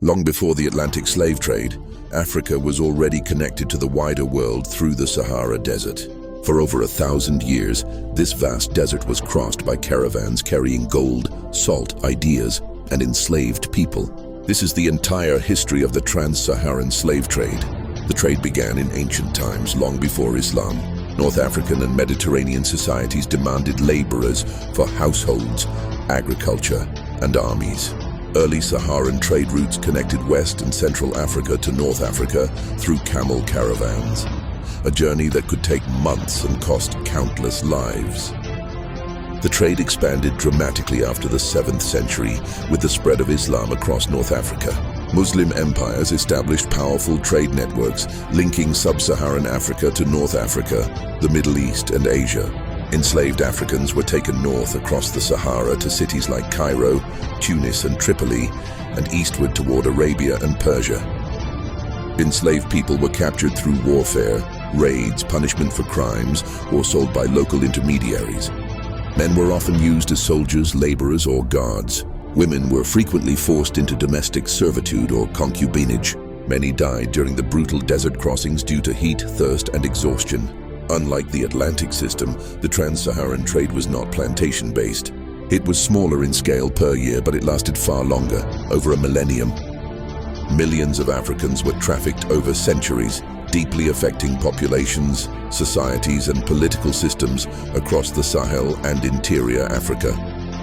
Long before the Atlantic slave trade, Africa was already connected to the wider world through the Sahara Desert. For over 1,000 years, this vast desert was crossed by caravans carrying gold, salt, ideas, and enslaved people. This is the entire history of the Trans-Saharan slave trade. The trade began in ancient times, long before Islam. North African and Mediterranean societies demanded laborers for households, agriculture, and armies. Early Saharan trade routes connected West and Central Africa to North Africa through camel caravans, a journey that could take months and cost countless lives. The trade expanded dramatically after the 7th century with the spread of Islam across North Africa. Muslim empires established powerful trade networks linking sub-Saharan Africa to North Africa, the Middle East, and Asia. Enslaved Africans were taken north across the Sahara to cities like Cairo, Tunis, and Tripoli, and eastward toward Arabia and Persia. Enslaved people were captured through warfare, raids, punishment for crimes, or sold by local intermediaries. Men were often used as soldiers, laborers, or guards. Women were frequently forced into domestic servitude or concubinage. Many died during the brutal desert crossings due to heat, thirst, and exhaustion. Unlike the Atlantic system, the Trans-Saharan trade was not plantation-based. It was smaller in scale per year, but it lasted far longer, over a millennium. Millions of Africans were trafficked over centuries, deeply affecting populations, societies, and political systems across the Sahel and interior Africa.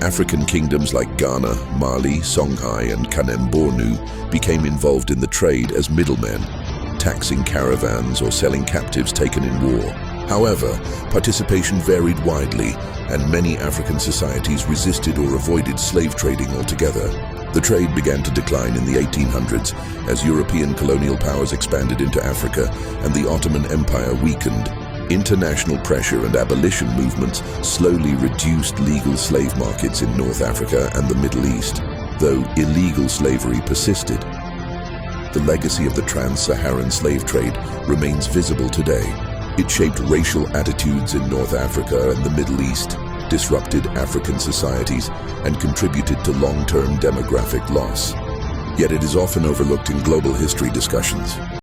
African kingdoms like Ghana, Mali, Songhai, and Kanem-Bornu became involved in the trade as middlemen, taxing caravans or selling captives taken in war. However, participation varied widely, and many African societies resisted or avoided slave trading altogether. The trade began to decline in the 1800s as European colonial powers expanded into Africa and the Ottoman Empire weakened. International pressure and abolition movements slowly reduced legal slave markets in North Africa and the Middle East, though illegal slavery persisted. The legacy of the Trans-Saharan slave trade remains visible today. It shaped racial attitudes in North Africa and the Middle East, disrupted African societies, and contributed to long-term demographic loss. Yet it is often overlooked in global history discussions.